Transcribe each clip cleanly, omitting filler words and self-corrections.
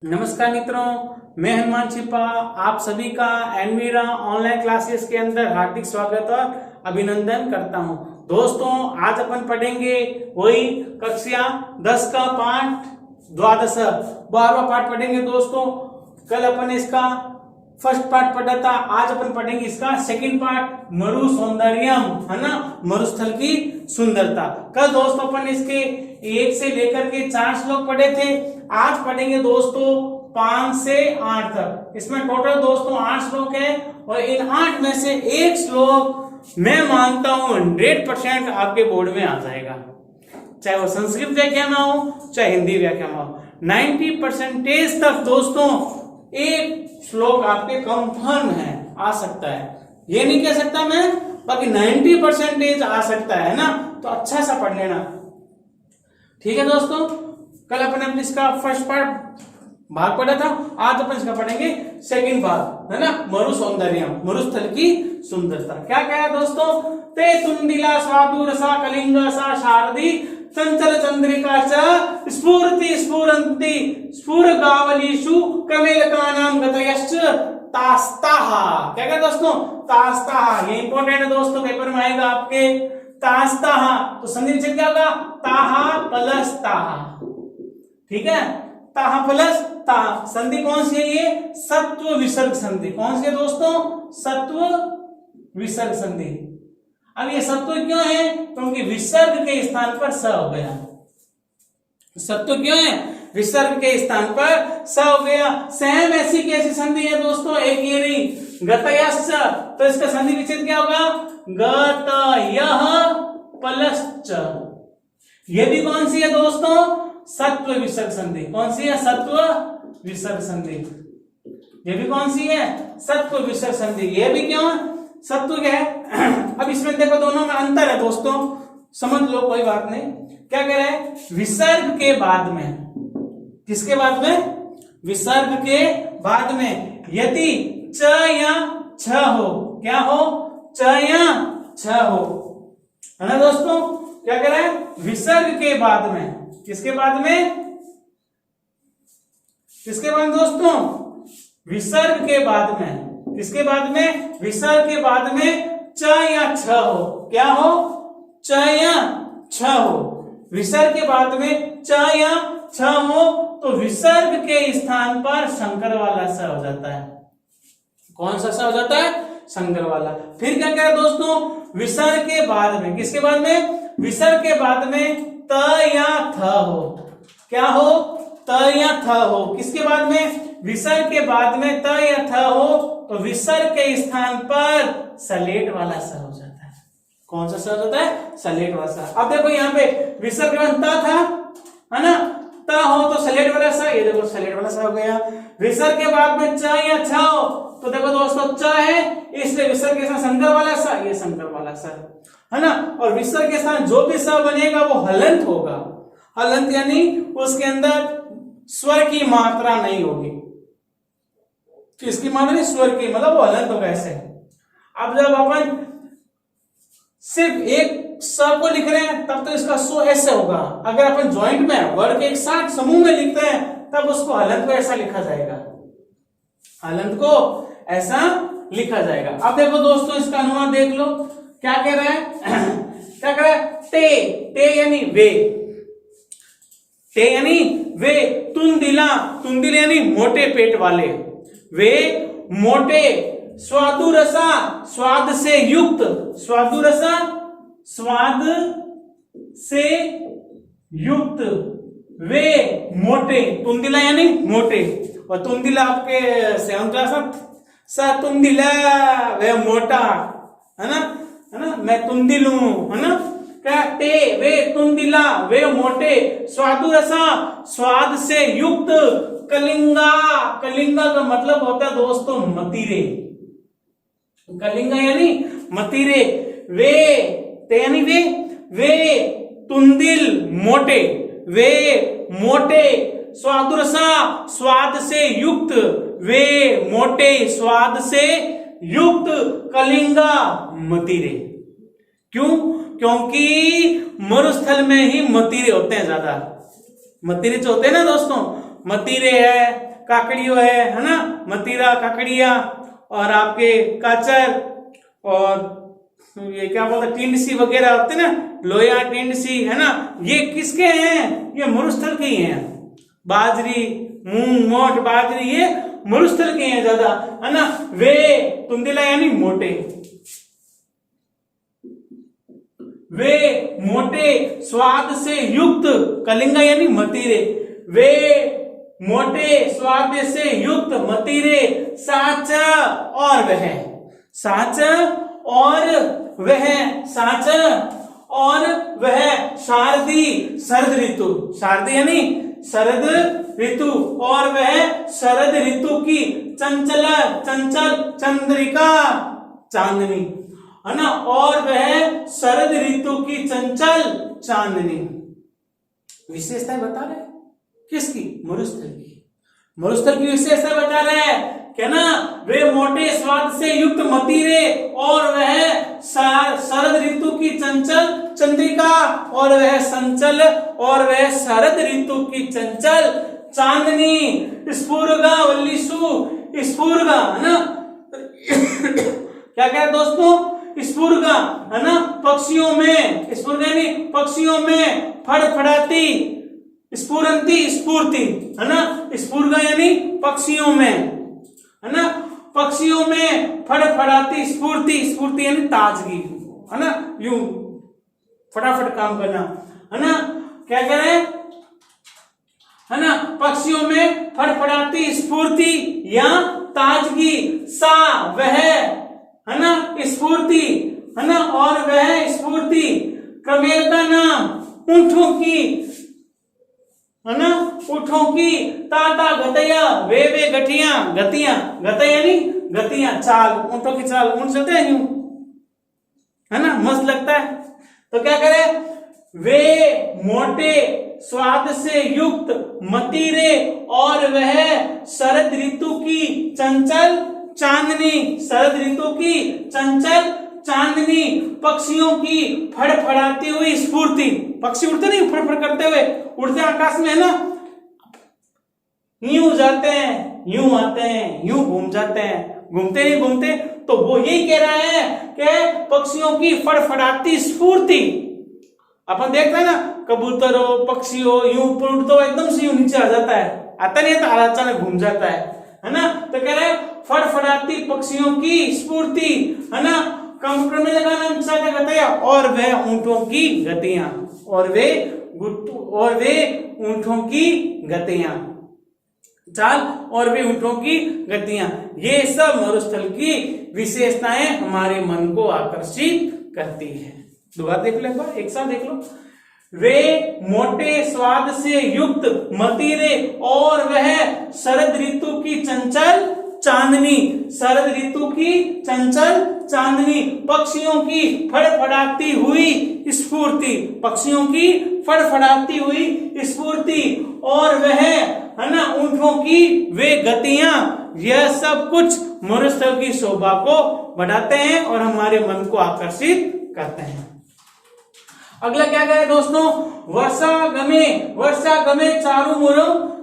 नमस्कार मित्रों, मैं हनुमान छिपा आप सभी का एनवीरा ऑनलाइन क्लासेस के अंदर हार्दिक स्वागत और अभिनंदन करता हूं। दोस्तों, आज अपन पढ़ेंगे वही कक्षा 10 का पाठ द्वादश 12वां पाठ पढ़ेंगे। दोस्तों, कल अपन इसका फर्स्ट पार्ट पढ़ा था, आज अपन पढ़ेंगे इसका सेकंड पार्ट, मरु सौंदर्यम, है ना, मरुस्थल की सुंदरता। कल दोस्तों अपन इसके 1 से लेकर के 4 श्लोक पढ़े थे। आज पढ़ेंगे दोस्तों 5 से 8 तक। इसमें टोटल दोस्तों 8 श्लोक है और इन 8 में से एक श्लोक मैं मानता हूं 100% आपके बोर्ड में आ जाएगा, चाहे वो संस्कृत व्याख्या में हो चाहे हिंदी व्याख्या में हो। 90% तक दोस्तों एक श्लोक आपके कंफर्म है, आ सकता है, ये नहीं कह सकता मैं, बाकी 90% आ सकता है ना, तो अच्छा सा पढ़ लेना। ठीक है दोस्तों, कल अपन इसका फर्स्ट पार्ट भाग पढ़ा था, आज अपन इसका पढ़ेंगे सेकंड भाग, है ना, मरु सौंदर्यम, मरुस्थल की सुंदरता। क्या कहा दोस्तों, ते तुंदिला स्वादुरसा कलिंग सा शारदी चंचल चंद्रिका च स्फूर्ति स्फुरन्ति स्फुरगावलीषु कमेलकानां गतयश्च तास्ताः। क्या कहा दोस्तों, तास्ताः, ये इंपॉर्टेंट है दोस्तों, पेपर में आएगा आपके। तास्ताः तो संधि विच्छेद क्या होगा, ताहा प्लस ताहा। ठीक है, ताहा प्लस ता, संधि कौन सी है ये, सत्व विसर्ग संधि। कौन सी है दोस्तों, सत्व विसर्ग संधि। अब ये सत्व क्यों है, क्योंकि विसर्ग के स्थान पर स हो गया। सत्व क्यों है, विसर्ग के स्थान पर स हो गया। सेम ऐसी कैसी संधि है दोस्तों, एक ये रही गतयश्च, तो इसका संधि विच्छेद क्या होगा, गतयः प्लस च। ये भी कौन सी है दोस्तों, सत्व विसर्ग संधि। कौन सी है, सत्व विसर्ग संधि। ये भी कौन सी है, सत्व विसर्ग संधि। ये भी क्यों, सत्व क्या है। अब इसमें देखो दोनों में अंतर है दोस्तों, समझ लो, कोई बात नहीं। क्या कह रहे हैं, विसर्ग के बाद में, किसके बाद में, विसर्ग के बाद में यदि च या छ हो, क्या हो, च या छ हो, है ना दोस्तों। क्या कह रहे हैं, विसर्ग के बाद में, किसके बाद में, किसके बाद दोस्तों, विसर्ग के बाद में, किसके बाद में, विसर्ग के बाद में च या छ हो, क्या हो, च या छ हो। विसर्ग के बाद में च या छ हो तो विसर्ग के स्थान पर संकर वाला स हो जाता है। कौन सा स हो जाता है, संकर वाला। फिर क्या कह रहे दोस्तों, विसर्ग के बाद में, किसके बाद में, विसर्ग के बाद में त या थ हो, क्या हो, त या थ हो। किसके बाद में, विसर्ग के बाद में त या थ हो तो विसर्ग के स्थान पर सलेट वाला स हो जाता है। कौन सा स हो जाता है, सलेट वाला स। अब देखो यहाँ पे विसर्ग के बाद त था, है ना, त हो तो सलेट वाला स, ये देखो सलेट वाला स हो गया। विसर्ग के बाद में च या छ हो तो देखो दोस्तों च है, इसलिए विसर्ग के साथ संकर वाला स, ये संकर वाला स, है ना। और विसर्ग के साथ जो भी स बनेगा वो हलंत होगा। हलंत यानी उसके अंदर स्वर की मात्रा नहीं होगी, किसकी मात्रा नहीं, स्वर की, मतलब वो हलंत होगा ऐसे। अब जब अपन सिर्फ एक स को लिख रहे हैं तब तो इसका सो ऐसे होगा। अगर अपन ज्वाइंट में वर्ड के एक साथ समूह में लिखते हैं तब उसको हलंत को ऐसा लिखा जाएगा, हलंत को ऐसा लिखा जाएगा। अब देखो दोस्तों इसका अनुवाद देख लो, क्या कह रहा है, क्या कह रहा है, ते, ते यानी वे, ते यानी वे, तुंदिला, तुंदिल यानी मोटे पेट वाले, वे मोटे, स्वादुरसा, स्वाद से युक्त, स्वादुरसा, स्वाद से युक्त, वे मोटे, तुंदिला यानी मोटे। और तुंदिला आपके 7th क्लास में स तुंदिला, वे मोटा, है ना, है ना, मैं तुंदिल हूं, है ना। क्या, ते वे तुंदिला, वे मोटे, स्वादुरसा, स्वाद से युक्त, कलिंगा, कलिंगा का मतलब होता है दोस्तों मतीरे, कलिंगा यानी मतीरे। वे, ते यानी वे तुंदिल मोटे, वे मोटे, स्वादुरसा, स्वाद से युक्त, वे मोटे, स्वाद से युक्त, कलिंगा मतीरे। क्यों, क्योंकि मरुस्थल में ही मतीरे होते हैं ज्यादा। मतीरे जो होते हैं ना दोस्तों, मतीरे है, काकड़ियो है ना, मतीरा काकड़िया, और आपके काचर, और ये क्या बोलते टिंडसी वगैरह होते ना, लोया टिंडसी है ना, ये किसके हैं? ये मरुस्थल के ही हैं। बाजरी, मूंग, मोठ, बाजरी ये मरुस्थल के हैं ज्यादा, है ना। वे तुंदिला यानी मोटे, वे मोटे स्वाद से युक्त, कलिंगा यानी मतीरे, वे मोटे स्वाद से युक्त मतीरे, साच और वह, साच और वह, साच और वह शारदी, शरद ऋतु, शारदी यानी शरद ऋतु, और वह शरद ऋतु की चंचल चंचल चंद्रिका चांदनी, है ना, और वह शरद ऋतु की चंचल चांदनी। विशेषताएं बता रहे किसकी? मरुस्थल की, मरुस्थल की विशेषता बता रहे हैं क्या ना, वे मोटे स्वाद से युक्त मतीरे, और वह शरद ऋतु की चंचल चंद्रिका, और वह संचल, और वह शरद ऋतु की चंचल चांदनी, स्फुरगा वल्लीसु, स्फुरगा है ना क्या कह रहे दोस्तों? स्फुरगा है ना, पक्षियों में, स्फुरगा यानी पक्षियों में फड़फड़ाती, स्फुरंती स्फूर्ति, है ना, स्फुरगा यानी पक्षियों में, है ना, पक्षियों में फड़फड़ाती स्फूर्ति, स्फूर्ति यानी ताजगी, है ना, यूं फटाफट काम करना, है ना। क्या कह रहे हैं? है ना, पक्षियों में फड़फड़ाती स्फूर्ति या ताजगी, सा वह, है ना, स्फूर्ति, है ना, और वह स्फूर्ति क्रमेर का नाम ऊंटों की, है ना, ऊंटों की, ताता गतया, वे गठिया, गतियां, गतया यानी गतियां, चाल, ऊंटों की चाल, ऊंट चलते हैं यूं, है ना, मस्त लगता है। तो क्या करें? वे मोटे स्वाद से युक्त मतीरे, और वह शरद ऋतु की चंचल चांदनी, शरद ऋतु की चंचल चांदनी, पक्षियों की फड़फड़ाती हुई स्फूर्ति, पक्षी उड़ते नहीं फड़फड़ करते हुए, उड़ते आकाश में, है ना, यूं जाते हैं, यूं आते हैं, यूं घूम जाते हैं, घूमते नहीं घूमते, तो वो यही कह रहा है कि पक्षियों की फड़फड़ाती स्फूर्ति। अपन देखते हैं ना, कबूतर हो, पक्षी हो, यूं ऊपर उड़ता हो, एकदम से यूं नीचे आ जाता है, आता नहीं है, अचानक घूम जाता है ना। तो कह रहे हैं फड़फड़ाती पक्षियों की स्फूर्ति, है ना, कंप्यूटर में लगाना गतियां, और वह ऊंटों की गतियां, और वे ऊंटों की गतियां, चाल, और वे ऊंटों की गतियां, ये सब मरुस्थल की विशेषताएं हमारे मन को आकर्षित करती है। दोबारा देख लो, एक बार एक साथ देख लो। वे मोटे स्वाद से युक्त मतीरे, और वह शरद ऋतु की चंचल चांदनी, शरद ऋतु की चंचल चांदनी, पक्षियों की फड़फड़ाती हुई स्फूर्ति, पक्षियों की फड़फड़ाती हुई स्फूर्ति, और वह, है ना, ऊंटों की वे गतियां, यह सब कुछ मरुस्थल की शोभा को बढ़ाते हैं और हमारे मन को आकर्षित करते हैं। अगला क्या कहे दोस्तों? वर्षा गमे चारु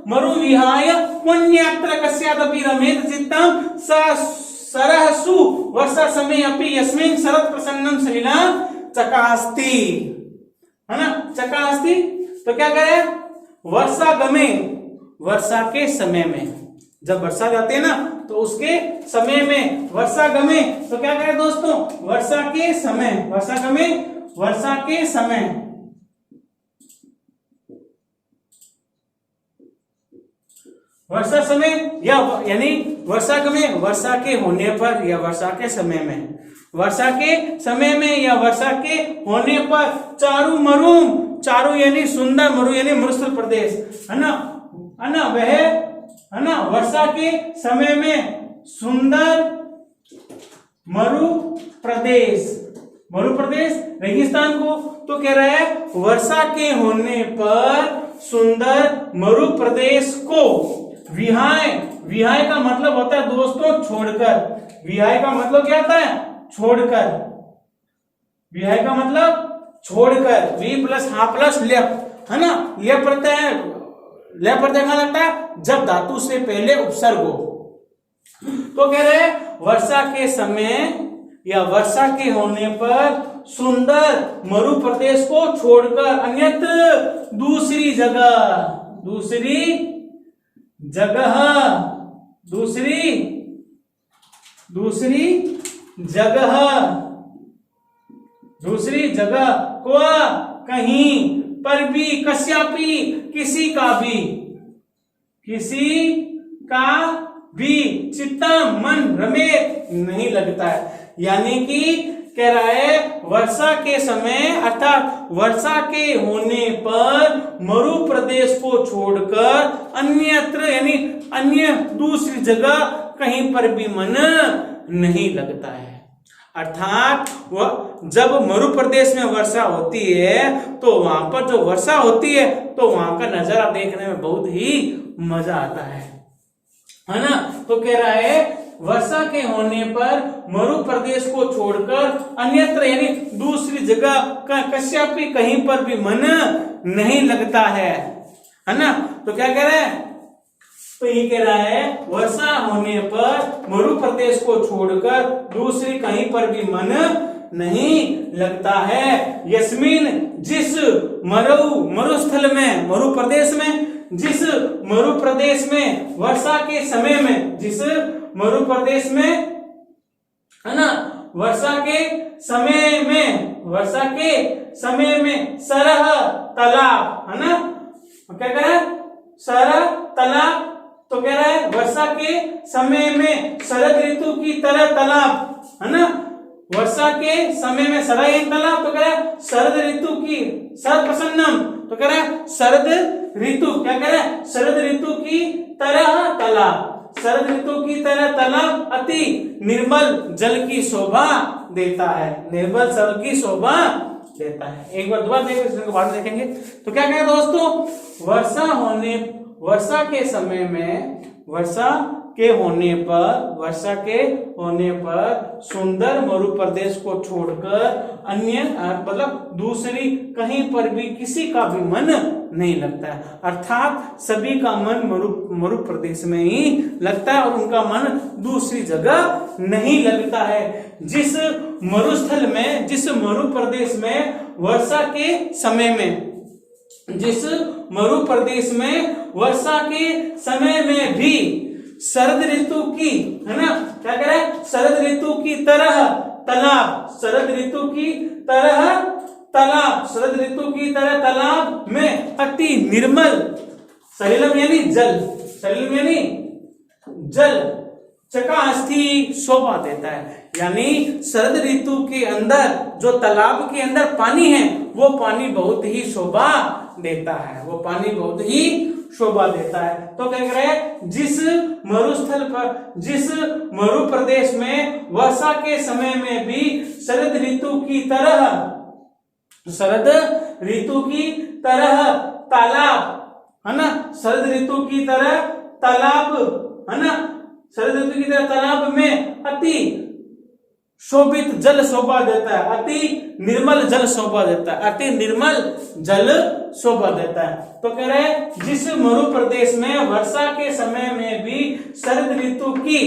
मरु विहाय पुण्यत्र कस्यादपि रमेत चित्तम सरहसु वर्षा समय अपि यस्मिन् शरद प्रसन्नम सलिला चकास्ति, है ना, चकास्ति। तो क्या करे? वर्षा गमे, वर्षा के समय में, जब वर्षा जाती है ना तो उसके समय में वर्षा गमे। तो क्या करे दोस्तों? वर्षा के समय, वर्षा गमे, वर्षा के समय, वर्षा समय या यानी वर्षा गमे, वर्षा के होने पर या वर्षा के समय में, वर्षा के समय में या वर्षा के होने पर चारु मरुम, चारु यानी सुंदर, मरु यानी मरुस्थल प्रदेश, है ना, है ना, वह, है ना, वर्षा के समय में सुंदर मरु प्रदेश, मरु प्रदेश रेगिस्तान को तो कह रहा है वर्षा के होने पर सुंदर मरु प्रदेश को विहाय, विहाय का मतलब होता है दोस्तों छोड़कर, विहाय का मतलब क्या होता है? छोड़कर, विहाय का मतलब छोड़कर, वी प्लस हा प्लस लेप, है ना, लेप रहता है, लय प्रत्यय कहां लगता है? जब धातु से पहले उपसर्ग हो। तो कह रहे हैं वर्षा के समय या वर्षा के होने पर सुंदर मरु प्रदेश को छोड़कर अन्यत्र दूसरी जगह को कहीं पर भी कस्यापि किसी का भी चित्ता मन रमेत नहीं लगता है। यानी कि कह रहा है वर्षा के समय अर्थात वर्षा के होने पर मरु प्रदेश को छोड़कर अन्यत्र यानी अन्य दूसरी जगह कहीं पर भी मन नहीं लगता है। अर्थात जब मरु प्रदेश में वर्षा होती है तो वहां पर जो वर्षा होती है तो वहां का नजारा देखने में बहुत ही मजा आता है ना। तो कह रहा है वर्षा के होने पर मरु प्रदेश को छोड़कर अन्यत्र यानी दूसरी जगह कश्यपी कहीं पर भी मन नहीं लगता है ना। तो क्या कह रहा है? तो ये कह रहा है वर्षा होने पर मरु प्रदेश को छोड़कर दूसरी कहीं पर भी मन नहीं लगता है। यस्मिन जिस मरुस्थल में मरु प्रदेश में जिस मरु प्रदेश में वर्षा के समय में जिस मरु प्रदेश में है ना वर्षा के समय में सरह तालाब है ना। क्या कह रहा है? सरह तालाब। तो कह रहा है वर्षा के समय में शरद ऋतु की तरह तालाब है ना। वर्षा के समय में शरद तालाब। तो कह रहा है शरद ऋतु की शरद प्रसन्नम। तो कह रहा है शरद ऋतु क्या कह रहा है? शरद ऋतु की तरह तालाब। शरद ऋतु की तरह तालाब अति निर्मल जल की शोभा देता है। निर्मल जल की शोभा देता है। एक बार दोबारा देखेंगे, बाद में देखेंगे। तो क्या कहें दोस्तों? वर्षा के होने पर सुंदर मरु प्रदेश को छोड़कर अन्य मतलब दूसरी कहीं पर भी किसी का भी मन नहीं लगता है। अर्थात सभी का मन मरु प्रदेश में ही लगता है और उनका मन दूसरी जगह नहीं लगता है। जिस मरु प्रदेश में वर्षा के समय में भी शरद ऋतु की है ना क्या कह रहा है? शरद ऋतु की तरह तालाब। शरद ऋतु की तरह तालाब में अति निर्मल सलिलम यानी जल चकास्थी शोभा देता है। यानी शरद ऋतु के अंदर जो तालाब के अंदर पानी है वो पानी बहुत ही शोभा देता है। तो क्या कह रहे हैं? जिस मरु प्रदेश में वर्षा के समय में भी शरद ऋतु की तरह तालाब है ना। शरद ऋतु की तरह तालाब में अति शोभित जल शोभा देता है। अति निर्मल जल शोभा देता है। तो कह रहे हैं जिस मरु प्रदेश में वर्षा के समय में भी शरद ऋतु की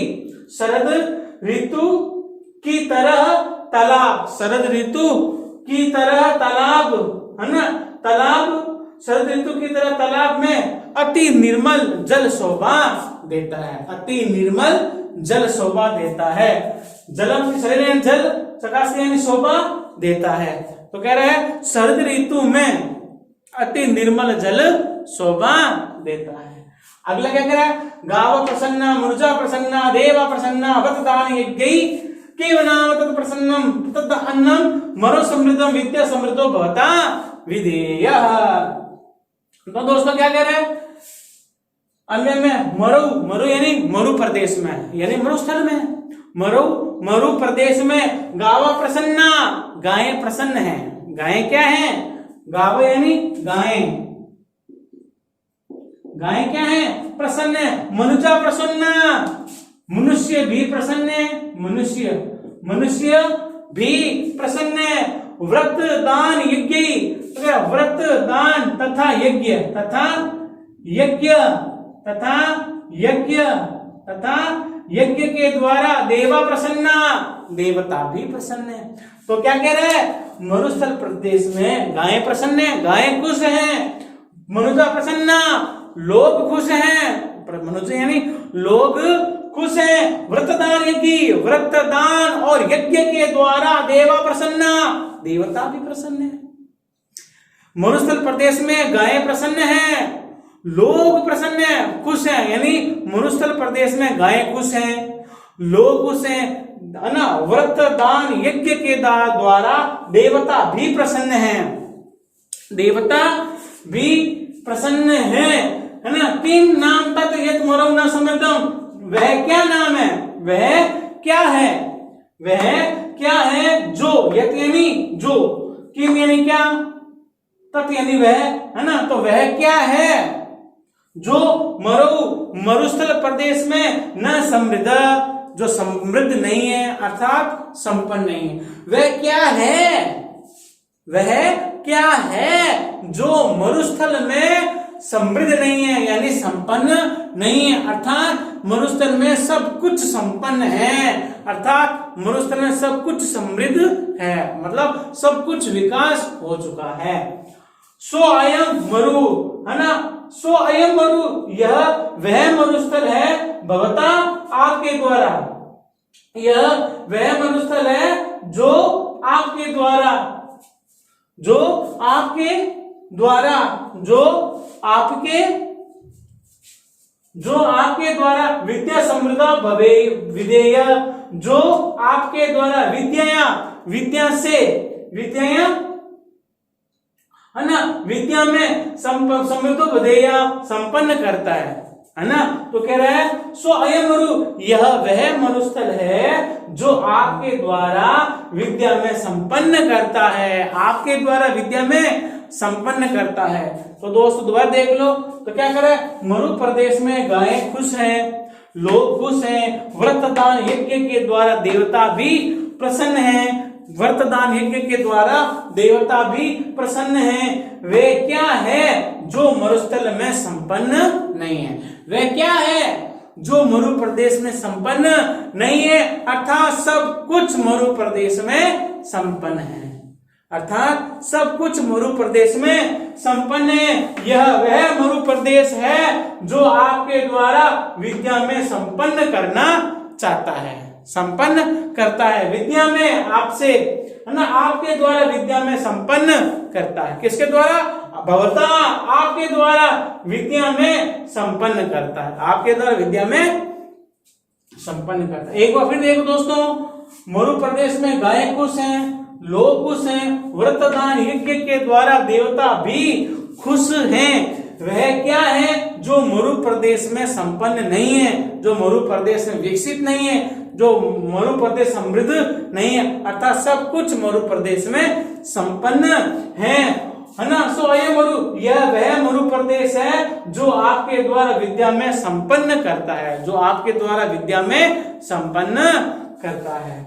तरह तालाब है ना शरद ऋतु की तरह तालाब में अति निर्मल जल शोभा देता है। जलम शरीर जल चकासी यानी शोभा देता है। तो कह रहे हैं शरद ऋतु में अति निर्मल जल शोभा देता है। अगला क्या कह रहा है? गाव प्रसन्ना मृजा प्रसन्ना देवा प्रसन्ना वतदान यज्ञै केवनाम तत् प्रसन्नम तत् अन्नम मरो समृद्धम विद्या समृद्धो भवता विधेयः। तो दोस्तों क्या कह रहे हैं? अन्य में मरु यानी मरु प्रदेश में यानी मरुस्थल में मरु प्रदेश में गावा प्रसन्ना गायें प्रसन्न है। गायें क्या है? गाव यानी गायें क्या है? प्रसन्न है। मनुजा प्रसन्ना मनुष्य भी प्रसन्न है। मनुष्य भी प्रसन्न है। व्रत दान यज्ञ व्रत दान तथा यज्ञ तथा यज्ञ तथा यज्ञ के द्वारा देवा प्रसन्ना, देवता भी प्रसन्न है। तो क्या कह रहा है, मरुस्थल प्रदेश में गायें प्रसन्न है, गायें खुश हैं, मनुष्य प्रसन्ना, लोग खुश हैं, मनुष्य यानी लोग खुश हैं। व्रतदान यज्ञ, व्रतदान और यज्ञ के द्वारा देवा प्रसन्ना, देवता भी प्रसन्न है। मरुस्थल प्रदेश में गायें प्रसन्न हैं, लोग प्रसन्न हैं, खुश हैं, यानी मरुस्थल प्रदेश में गायें खुश हैं, लोग खुश हैं, है ना। व्रत दान यज्ञ के द्वारा देवता भी प्रसन्न हैं, देवता भी प्रसन्न है ना। तीन नाम तक यत मरौ न समृद्धम, वह क्या नाम है, वह क्या है, वह क्या है जो, यत यानी जो, किम यानी क्या, तत् यानी वह, है ना। तो वह क्या है जो मरु मरुस्थल प्रदेश में न समृद्ध, जो समृद्ध नहीं है अर्थात संपन्न नहीं है, वह क्या है, वह क्या है जो मरुस्थल में समृद्ध नहीं है यानी संपन्न नहीं है, अर्थात मरुस्थल में सब कुछ संपन्न है, अर्थात मरुस्थल में सब कुछ समृद्ध है, मतलब सब कुछ विकास हो चुका है। सो अयम मरु, है ना, सो अयम मरु, यह वह मरुस्थल है, भवता आपके द्वारा, यह वह मरुस्थल है जो आपके द्वारा, जो आपके द्वारा, जो आपके द्वारा विद्या समृद्धा भवे विधेय, जो आपके द्वारा विद्या से, विद्या है ना, विद्या में समृद्ध बधेया संपन्न करता है ना। तो कह रहा है सो अयम मरु, यह वह मरुस्थल है जो आपके द्वारा विद्या में संपन्न करता है, आपके द्वारा विद्या में संपन्न करता है। तो दोस्तों दोबारा देख लो, तो क्या करे, मरु प्रदेश में गायें खुश हैं, लोग खुश हैं, व्रतदान यज्ञ के द्वारा देवता भी प्रसन्न हैं, व्रतदान यज्ञ के द्वारा देवता भी प्रसन्न हैं। वे क्या है जो मरुस्थल में संपन्न नहीं है, वे क्या है जो मरु प्रदेश में संपन्न नहीं है, अर्थात सब कुछ मरु प्रदेश में संपन्न है, अर्थात सब कुछ मरु प्रदेश में संपन्न है। यह वह मरु प्रदेश है जो आपके द्वारा विद्या में संपन्न करना चाहता है, संपन्न करता है, विद्या में आपसे, है ना, आपके द्वारा विद्या में संपन्न करता है। किसके द्वारा, भवता आपके द्वारा विद्या में संपन्न करता है, आपके द्वारा विद्या में संपन्न करता है। एक बार फिर देखो दोस्तों, मरु प्रदेश में गायें खुश हैं, लोग खुश हैं, व्रतदान यज्ञ के द्वारा देवता भी खुश हैं। वह क्या है जो मरु प्रदेश में संपन्न नहीं है, जो मरु प्रदेश में विकसित नहीं है, जो मरु प्रदेश समृद्ध नहीं है, अर्थात सब कुछ मरु प्रदेश में संपन्न है ना। सो अयम मरु, यह वह मरु प्रदेश है जो आपके द्वारा विद्या में संपन्न करता है, जो आपके द्वारा विद्या में संपन्न करता है।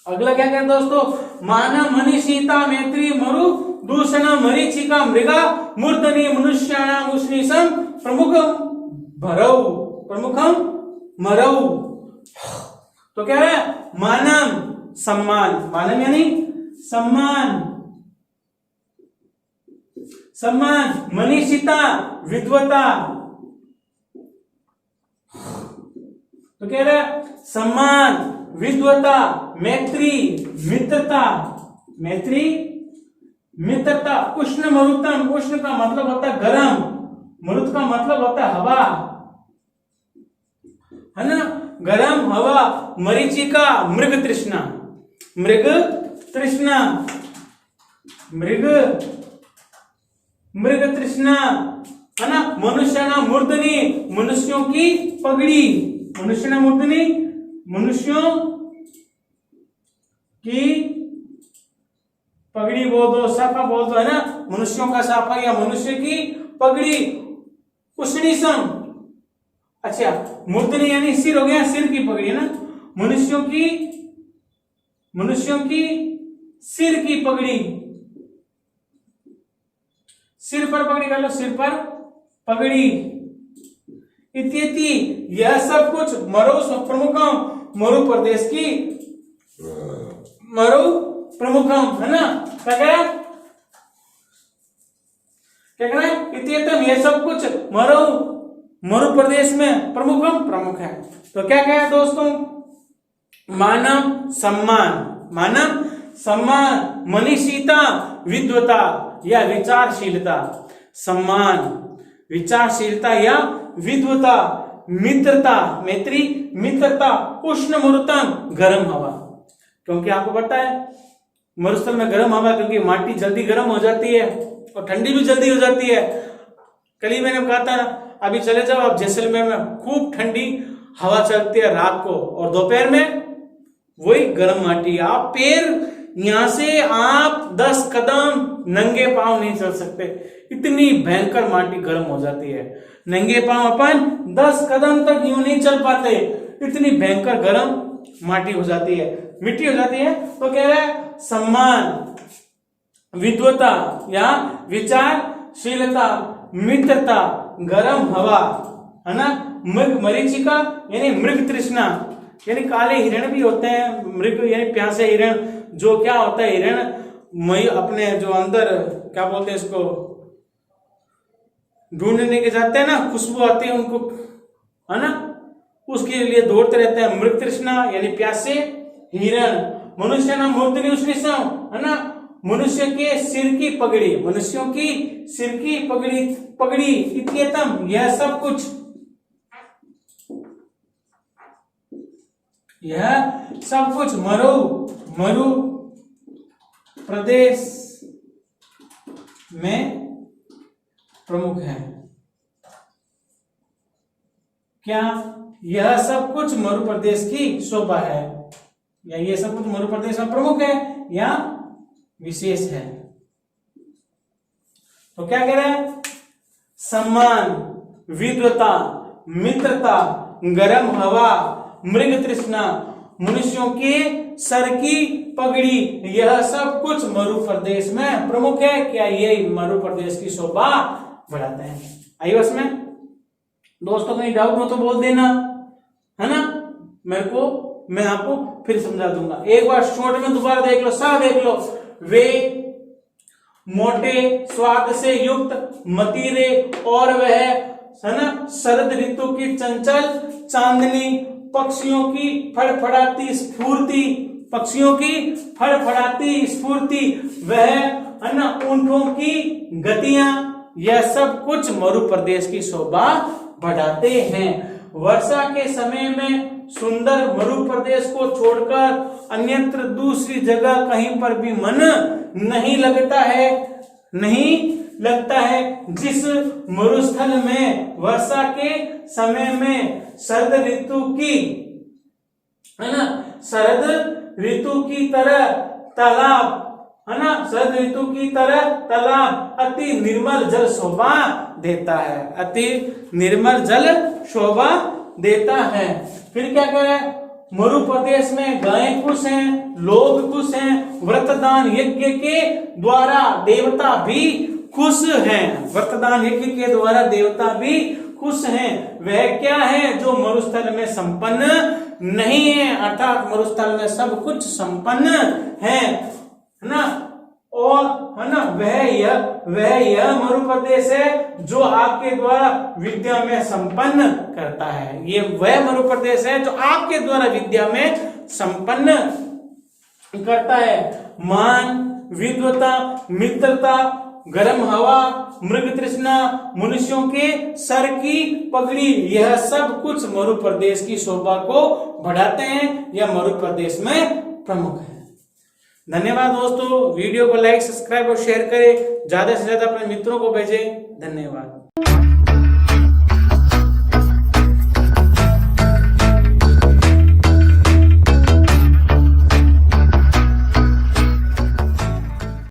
अगला क्या कहते दोस्तों, माना मणि सीता मैत्री मरु दूषण मरीचिका मृगा मूर्धनि मनुष्याणाम उष्णीसम प्रमुखम भरौ, प्रमुखम मरौ। तो क्या है, मानम सम्मान, मानम यानी सम्मान, सम्मान, मनीषिता विद्वता, तो कह रहे सम्मान, विद्वता, मैत्री, मित्रता, मैत्री, मित्रता, उष्ण मरुतम, उष्ण का मतलब होता है गर्म, मरुत का मतलब होता है हवा, है ना, गर्म हवा, मरीचिका मृग तृष्णा, मृग तृष्णा, मृग तृष्णा, है ना, मनुष्याना मूर्धनि मनुष्यों की पगड़ी, मनुष्याना मूर्धनि मनुष्यों की पगड़ी बोल दो, साफा बोल दो, है ना, मनुष्यों का साफा या मनुष्य की पगड़ी, उष्णीसम, अच्छा मूर्धनि यानी सिर हो गया, सिर की पगड़ी है ना, मनुष्यों की सिर की पगड़ी, सिर पर पगड़ी कर लो, सिर पर पगड़ी इत्यादि, यह सब कुछ मरु प्रमुखम, मरु प्रदेश की मरु प्रमुखम, है ना। क्या कह रहा है, इत्येतम, यह सब कुछ मरु प्रदेश में प्रमुखम, प्रमुख है। तो क्या कहा दोस्तों, मानव सम्मान, मनीषिता, विद्वता या विचारशीलता, सम्मान, विचारशीलता या विद्वता, मित्रता, मैत्री, मित्रता, उष्ण मरुतम, गर्म हवा। क्योंकि आपको पता है मरुस्थल में गर्म हवा, क्योंकि माटी जल्दी गर्म हो जाती है और ठंडी भी जल्दी हो जाती है। कल ही मैंने कहा था, अभी चले जाओ आप जैसलमेर में, खूब ठंडी हवा चलती है रात को, और दोपहर में वही गर्म माटी। आप पैर यहां से आप 10 कदम नंगे पांव नहीं चल सकते, इतनी भयंकर माटी गर्म हो जाती है। नंगे पांव अपन 10 कदम तक यूं नहीं चल पाते, इतनी भयंकर गर्म माटी हो जाती है, मिट्टी हो जाती है। तो कह रहा है सम्मान, विद्वता या विचारशीलता, मित्रता, गर्म हवा, है ना। मरीचिका यानी मृग तृष्णा, यानी काले हिरण भी होते हैं, मृग यानी प्यासे हिरण, जो क्या होता है हिरण मई अपने जो अंदर क्या बोलते हैं इसको ढूंढने के जाते हैं ना, खुशबू आती है उनको, है ना, उसके लिए दौड़ते रहते हैं। मृग तृष्णा यानी प्यासे हिरण। मनुष्य ना मूर्धनि उष्णिसम, है ना, मनुष्य के सिर की पगड़ी, मनुष्यों की सिर की पगड़ी इत्येतम, यह सब कुछ, यह सब कुछ मरु प्रदेश में प्रमुख है। क्या यह सब कुछ मरु प्रदेश की शोभा है, या यह सब कुछ मरु प्रदेश में प्रमुख है या विशेष है। तो क्या कह रहे हैं, सम्मान, विद्वता, मित्रता, गर्म हवा, मृग तृष्णा, मनुष्यों के सर की पगड़ी, यह सब कुछ मरु प्रदेश में प्रमुख है। क्या ये मरु प्रदेश की शोभा बढ़ाते हैं। आई बस में दोस्तों, कहीं डाउट हो तो बोल देना, है ना, मैं आपको फिर समझा दूंगा। एक बार शॉर्ट में दोबारा देख लो, सब देख लो। वे मोटे स्वाद से युक्त मतीरे और वह, है ना, शरद ऋतु की चंचल चांदनी, पक्षियों की फड़फड़ाती स्फूर्ति, वह, है ना, ऊंटों की गतियां, यह सब कुछ मरु प्रदेश की शोभा बढ़ाते हैं। वर्षा के समय में सुंदर मरु प्रदेश को छोड़कर अन्यत्र दूसरी जगह कहीं पर भी मन नहीं लगता है। जिस मरुस्थल में वर्षा के समय में शरद ऋतु की, है ना, शरद ऋतु की तरह तालाब, है ना, शरद ऋतु की तरह तालाब अति निर्मल जल शोभा देता है, अति निर्मल जल शोभा देता है। फिर क्या कह रहा है, मरु प्रदेश में गायें खुश हैं, लोग खुश हैं, व्रतदान यज्ञ के द्वारा देवता भी खुश हैं, व्रतदान यज्ञ के द्वारा देवता भी खुश हैं। वह क्या है, जो मरुस्थल में संपन्न नहीं है, अर्थात मरुस्थल में सब कुछ संपन्न है ना। और, है ना, वह यह मरु प्रदेश है जो आपके द्वारा विद्या में संपन्न करता है। ये वह मरु प्रदेश है जो आपके द्वारा विद्या में संपन्न करता है। मान, विद्वता, मित्रता, गर्म हवा, मृग तृष्णा, मनुष्यों के सर की पगड़ी, यह सब कुछ मरु प्रदेश की शोभा को बढ़ाते हैं, यह मरु प्रदेश में प्रमुख है। धन्यवाद दोस्तों, वीडियो को लाइक, सब्सक्राइब और शेयर करें, ज्यादा से ज्यादा अपने मित्रों को भेजें। धन्यवाद।